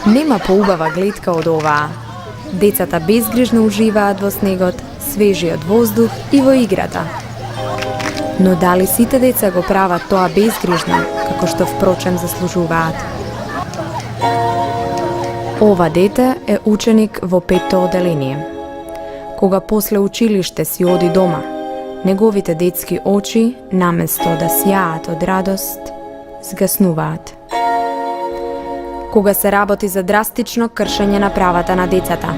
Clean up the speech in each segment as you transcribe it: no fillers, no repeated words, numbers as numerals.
Нема поубава гледка од оваа. Децата безгрижно уживаат во снегот, свежиот воздух и во играта. Но дали сите деца го прават тоа безгрижно, како што впрочем заслужуваат? Ова дете е ученик во 5-то оделение. Кога после училиште си оди дома, неговите детски очи, наместо да сјаат од радост, згаснуваат. Кога се работи за драстично кршење на правата на децата,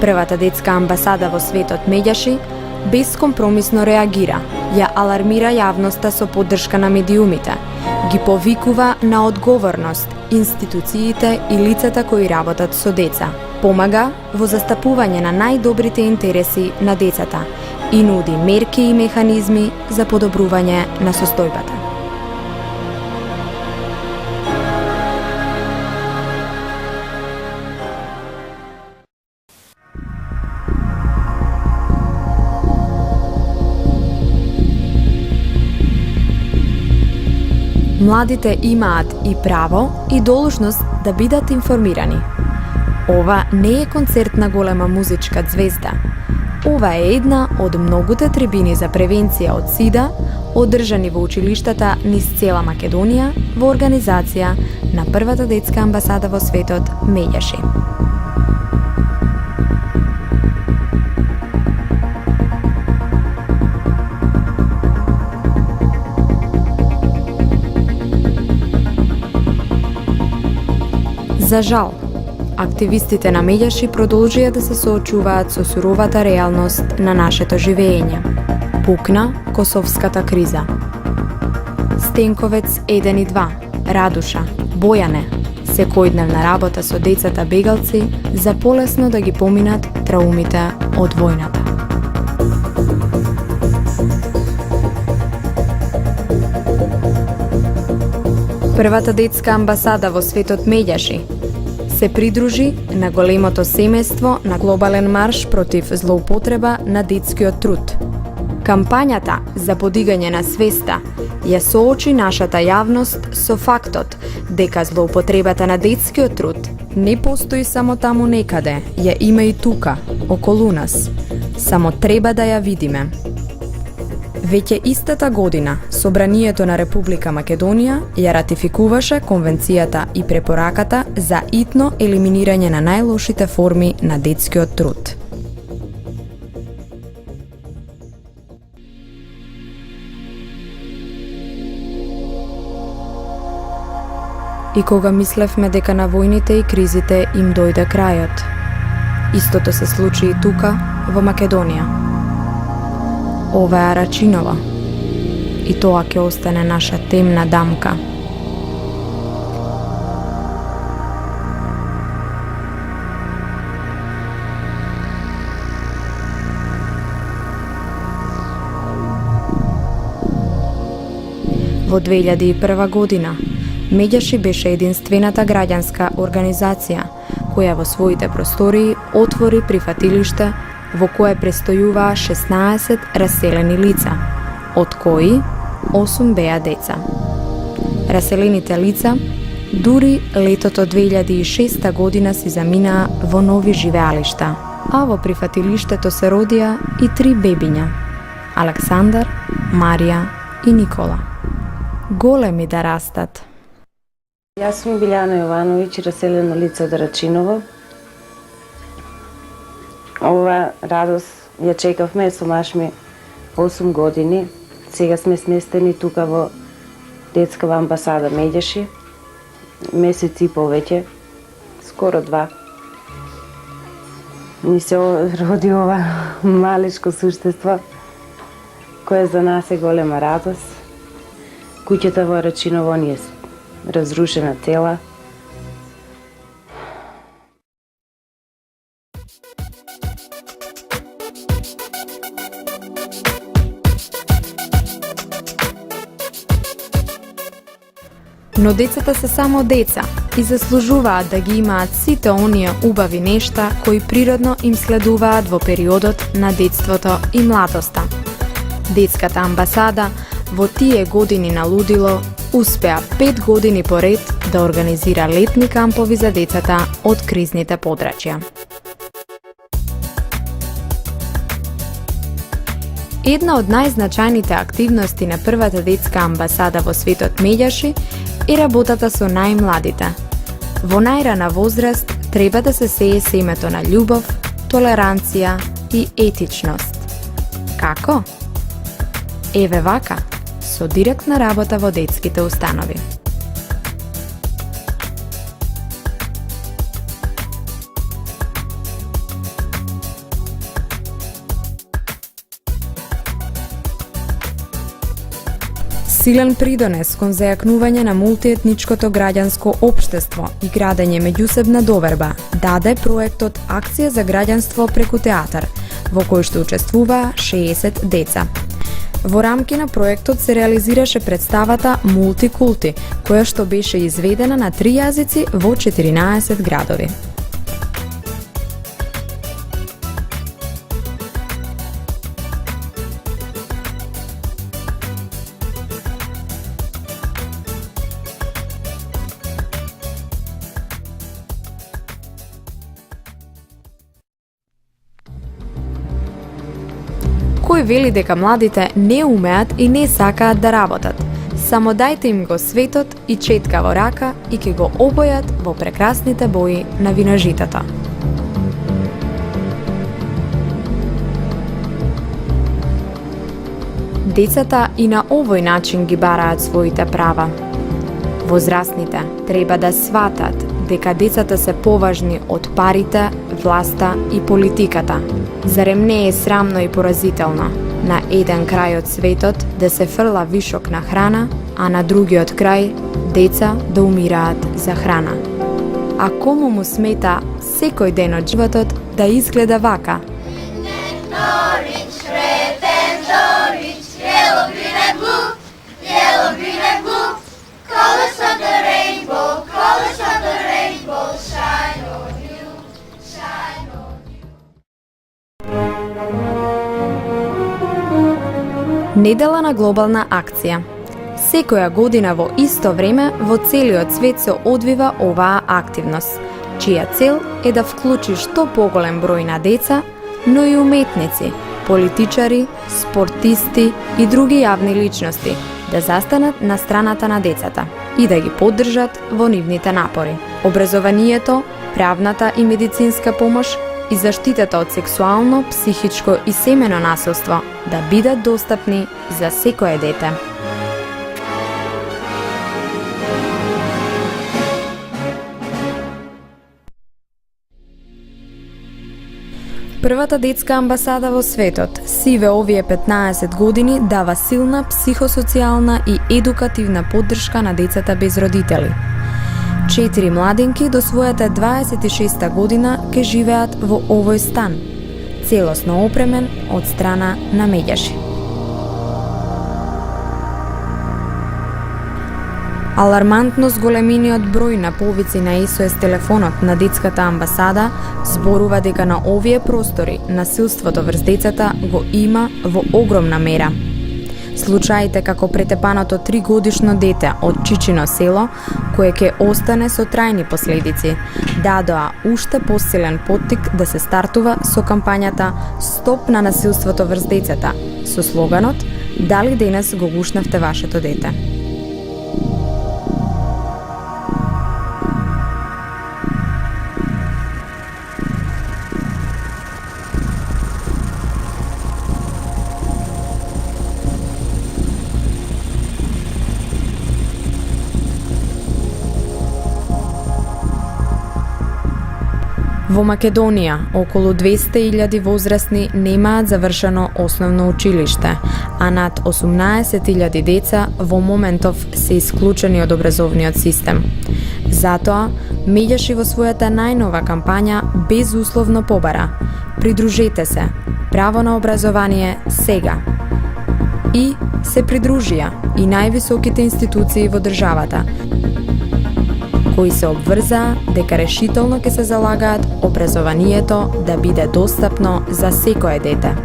првата детска амбасада во светот Медјаши бескомпромисно реагира, ја алармира јавноста со поддршка на медиумите, ги повикува на одговорност институциите и лицата кои работат со деца, помага во застапување на најдобрите интереси на децата и нуди мерки и механизми за подобрување на состојбата. Младите имаат и право и должност да бидат информирани. Ова не е концерт на голема музичка звезда. Ова е една од многуте трибини за превенција од СИДА, одржани во училиштата низ цела Македонија во организација на првата детска амбасада во светот Медјаши. За жал, активистите на Медјаши продолжија да се соочуваат со суровата реалност на нашето живење. Пукна косовската криза. Стенковец 1 и 2, Радуша, Бојане, секојдневна работа со децата бегалци за полесно да ги поминат траумите од војната. Првата детска амбасада во светот Медјаши се придружи на големото семејство на глобален марш против злоупотреба на детскиот труд. Кампањата за подигање на свеста ја соочи нашата јавност со фактот дека злоупотребата на детскиот труд не постои само таму некаде, ја има и тука, околу нас. Само треба да ја видиме. Веќе истата година, Собранието на Република Македонија ја ратификуваше Конвенцијата и препораката за итно елиминирање на најлошите форми на детскиот труд. И кога мислевме дека на војните и кризите им дојде крајот, истото се случи и тука, во Македонија. Ова е Рачиново и тоа ќе остане наша темна дамка. Во 2001 година Медјаши беше единствената граѓанска организација која во своите простории отвори прифатилиште во кое престојуваа 16 раселени лица, од кои 8 беа деца. Раселените лица дури летото 2006 година си заминаа во нови живеалишта, а во прифатилиштето се родија и 3 бебиња – Александар, Марија и Никола. Големи да растат. Јас сум Билјана Јовановиќ, раселено лице од Рачиново. Ова радост ја чекавме со маш ми 8 години. Сега сме сместени тука во детскава амбасада Медјаши. Месец и повеќе, скоро 2. Ни се роди ова малечко суштество, кое за нас е голема радост. Куќата во Рачиново ни е разрушена цела. Но децата се само деца и заслужуваат да ги имаат сите оние убави нешта кои природно им следуваат во периодот на детството и младоста. Детската амбасада во тие години на лудило успеа 5 години поред да организира летни кампови за децата од кризните подрачја. Една од најзначајните активности на првата детска амбасада во светот Медјаши е работата со најмладите. Во најрана возраст треба да се сее семето на љубов, толеранција и етичност. Како? Еве вака, со директна работа во детските установи. Силен придонес кон зајакнување на мултиетничкото граѓанско општество и градење меѓусебна доверба даде проектот Акција за граѓанство преку театар, во кој што учествуваа 60 деца. Во рамки на проектот се реализираше представата Мултикулти, која што беше изведена на 3 јазици во 14 градови. Кој вели дека младите не умеат и не сакаат да работат. Само дајте им го светот и четка во рака и ќе го обојат во прекрасните бои на виножитото. Децата и на овој начин ги бараат своите права. Возрастните треба да сватат дека децата се поважни од парите, власта и политиката. Зарем не е срамно и поразително на еден крај од светот да се фрла вишок на храна, а на другиот крај деца да умираат за храна? А кому му смета секој ден од животот да изгледа вака? Недела на глобална акција. Секоја година во исто време во целиот свет се одвива оваа активност, чија цел е да вклучи што поголем број на деца, но и уметници, политичари, спортисти и други јавни личности да застанат на страната на децата и да ги поддржат во нивните напори. Образованието, правната и медицинска помош и заштитата од сексуално, психичко и семено насилство да бидат достапни за секое дете. Првата детска амбасада во светот, сиве овие 15 години, дава силна психосоцијална и едукативна поддршка на децата без родители. 4 младинки до својата 26-та година ке живеат во овој стан, целосно опремен од страна на Медјаши. Алармантно зголемениот број на повици на СОС телефонот на детската амбасада зборува дека на овие простори насилството врз децата го има во огромна мера. Случаите како претепаното 3-годишно дете од Чичино село, кое ќе остане со трајни последици, дадоа уште посилен поттик да се стартува со кампањата Стоп на насилството врз децата, со слоганот Дали денес го гушнавте вашето дете? Во Македонија, околу 200.000 возрастни немаат завршено основно училиште, а над 18.000 деца во моментов се исклучени од образовниот систем. Затоа, Медјаши во својата најнова кампања безусловно побара: придружете се, право на образование сега. И се придружија и највисоките институции во државата, кои се обврзаа дека решително ќе се залагаат образованието да биде достапно за секое дете.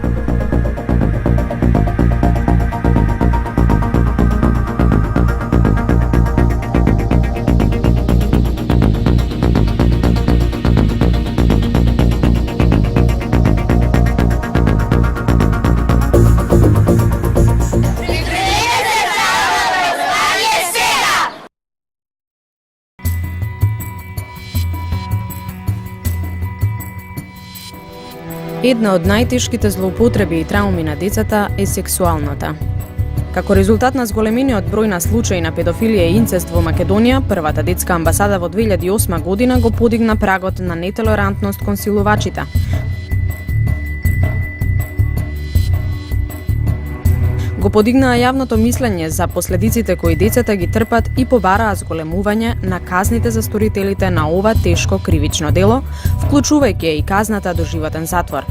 Една од најтешките злоупотреби и трауми на децата е сексуалната. Како резултат на зголемениот број на случаи на педофилија и инцест во Македонија, првата детска амбасада во 2008 година го подигна прагот на нетолерантност кон силувачите. Го подигнаа јавното мислење за последиците кои децата ги трпат и побараа зголемување на казните за сторителите на ова тешко кривично дело, вклучувајќи и казната доживотен затвор.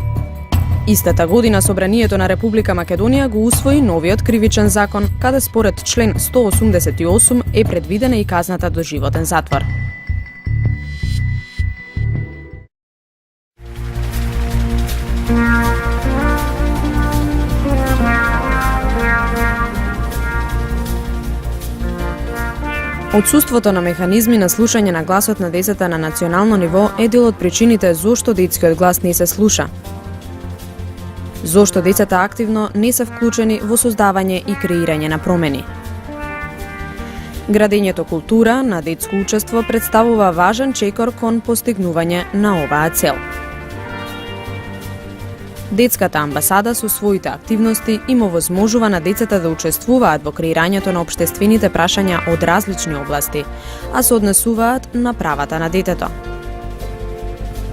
Истата година Собранието на Република Македонија го усвои новиот кривичен закон, каде според член 188 е предвидена и казната доживотен затвор. Отсуството на механизми на слушање на гласот на децата на национално ниво е дел од причините зошто детскиот глас не се слуша. Зошто децата активно не се вклучени во создавање и креирање на промени. Градењето култура на детско учество представува важен чекор кон постигнување на оваа цел. Детската амбасада со своите активности им овозможува на децата да учествуваат во креирањето на општествените прашања од различни области, а се однесуваат на правата на детето.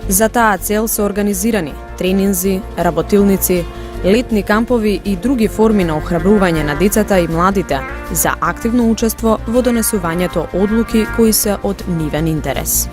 За таа цел се организирани тренинзи, работилници, летни кампови и други форми на охрабрување на децата и младите за активно учество во донесувањето одлуки кои се од нивен интерес.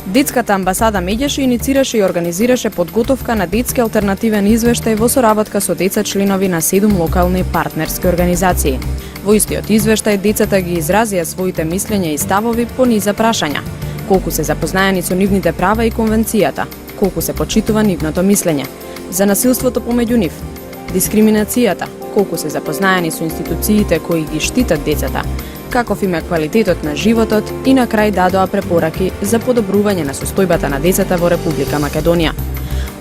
Детската амбасада меѓаше, иницираше и организираше подготовка на детски алтернативен извештај во соработка со деца членови на 7 локални партнерски организации. Во истиот извештај децата ги изразија своите мислења и ставови по низа прашања: колку се запознаени со нивните права и конвенцијата, колку се почитува нивното мислење, за насилството помеѓу нив, дискриминацијата, колку се запознаени со институциите кои ги штитат децата, каков им е квалитетот на животот и на крај дадоа препораки за подобрување на состојбата на децата во Република Македонија.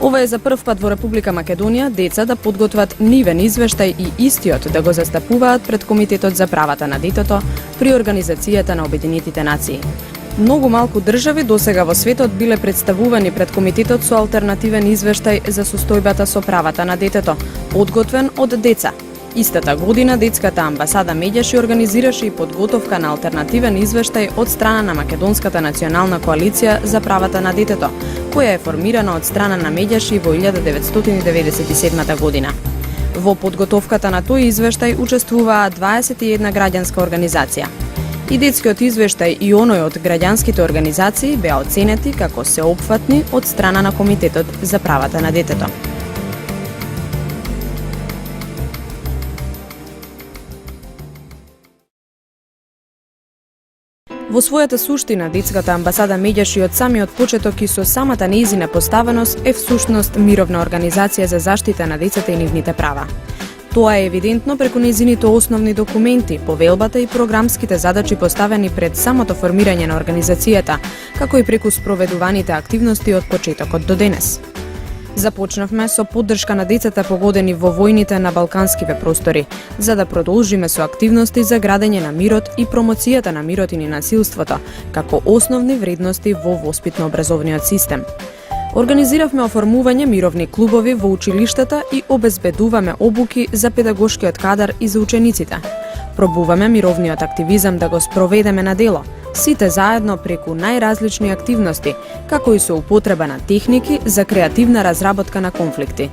Ова е за прв пат во Република Македонија деца да подготват нивен извештај и истиот да го застапуваат пред Комитетот за правата на детето при Организацијата на Обединетите нации. Многу малку држави досега во светот биле представувани пред Комитетот со алтернативен извештај за состојбата со правата на детето, подготвен од деца. Истата година детската амбасада меѓаше организираше и подготовка на алтернативен извештај од страна на Македонската национална коалиција за правата на детето, која е формирана од страна на Меѓаши во 1997 година. Во подготовката на тој извештај учествуваа 21 граѓанска организација. И детскиот извештај и оној од граѓанските организации беа оценети како сеопфатни од страна на Комитетот за правата на детето. Во својата суштина, детската амбасада меѓаше од самиот почеток и со самата нејзина поставеност е всушност мировна организација за заштита на децата и нивните права. Тоа е евидентно преку нејзините основни документи, повелбата и програмските задачи поставени пред самото формирање на организацијата, како и преку спроведуваните активности од почетокот до денес. Започнавме со поддршка на децата погодени во војните на балканскиве простори, за да продолжиме со активности за градење на мирот и промоцијата на мирот и насилството, како основни вредности во воспитно-образовниот систем. Организиравме оформување мировни клубови во училиштата и обезбедуваме обуки за педагошкиот кадар и за учениците. Пробуваме мировниот активизам да го спроведеме на дело, сите заедно преку најразлични активности, како и со употреба на техники за креативна разработка на конфликти.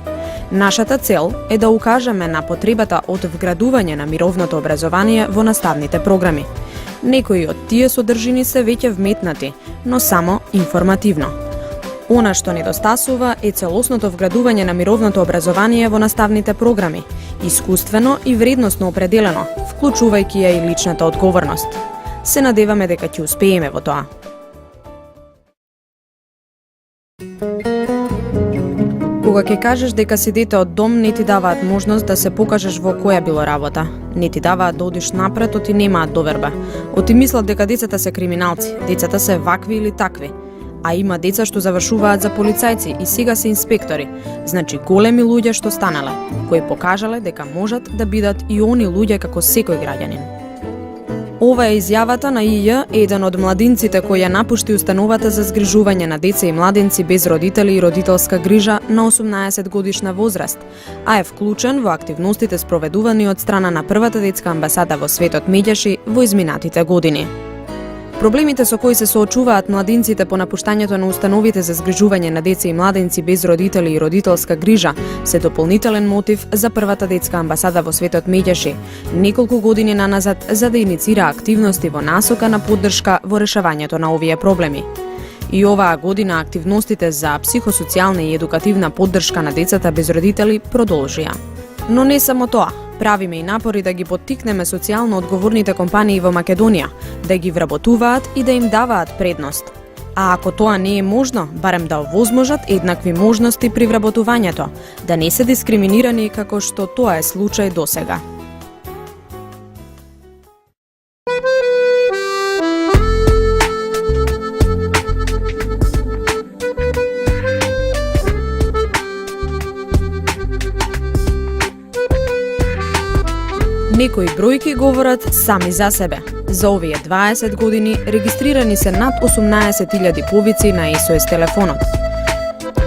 Нашата цел е да укажеме на потребата од вградување на мировното образование во наставните програми. Некои од тие содржини се веќе вметнати, но само информативно. Она што недостасува е целосното вградување на мировното образование во наставните програми, искуствено и вредносно определено, вклучувајќи ја и личната одговорност. Се надеваме дека ќе успееме во тоа. Кога ќе кажеш дека си дете од дом, не ти даваат можност да се покажеш во која било работа. Не ти даваат да одиш напред, оти немаат доверба. Оти мислат дека децата се криминалци, децата се вакви или такви. А има деца што завршуваат за полицајци и сега се инспектори. Значи големи луѓе што станале, кои покажале дека можат да бидат и они луѓе како секој граѓанин. Ова е изјавата на ИЈ, еден од младинците кој ја напушти установата за згрижување на деца и младенци без родители и родителска грижа на 18 годишна возраст, а е вклучен во активностите спроведувани од страна на првата детска амбасада во светот Медјаши во изминатите години. Проблемите со кои се соочуваат младинците по напуштањето на установите за згрижување на деца и младенци без родители и родителска грижа се дополнителен мотив за првата детска амбасада во светот Медјаши, неколку години наназад за да иницира активности во насока на поддршка во решавањето на овие проблеми. И оваа година активностите за психосоцијална и едукативна поддршка на децата без родители продолжија. Но не само тоа. Правиме и напори да ги поттикнеме социјално одговорните компании во Македонија, да ги вработуваат и да им даваат предност. А ако тоа не е можно, барем да овозможат еднакви можности при вработувањето, да не се дискриминирани како што тоа е случај досега. Некои бројки говорат сами за себе. За овие 20 години регистрирани се над 18.000 повици на SOS телефонот.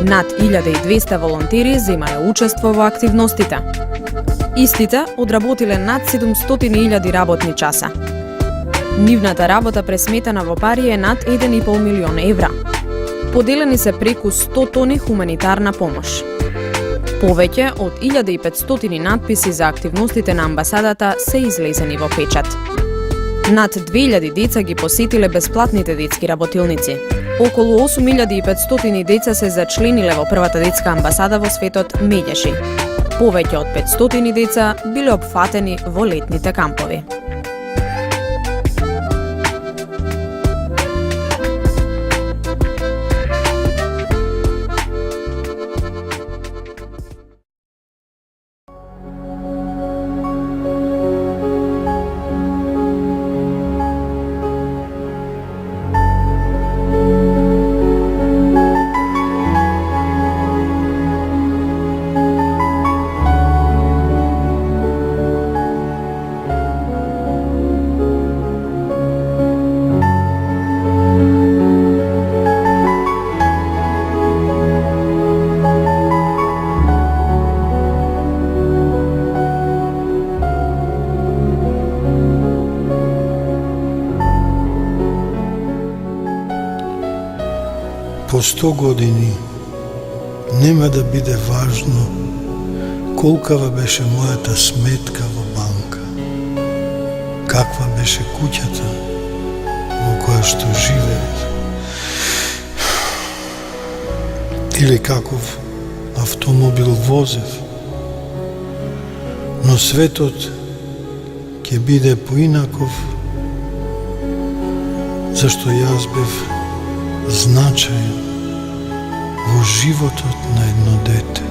Над 1200 волонтери земале учество во активностите. Истите одработиле над 700.000 работни часа. Нивната работа пресметена во пари е над 1,5 милион евра. Поделени се преку 100 тони хуманитарна помош. Повеќе од 1500 надписи за активностите на амбасадата се излезени во печат. Над 2000 деца ги посетиле бесплатните детски работилници. Околу 8500 деца се зачлениле во првата детска амбасада во светот Медјаши. Повеќе од 500 деца биле опфатени во летните кампови. По 100 години нема да биде важно колкава беше мојата сметка во банка, каква беше куќата во која што живеев, или каков автомобил возев, но светот ќе биде поинаков, зашто јас бев значаен во животот на едно дете.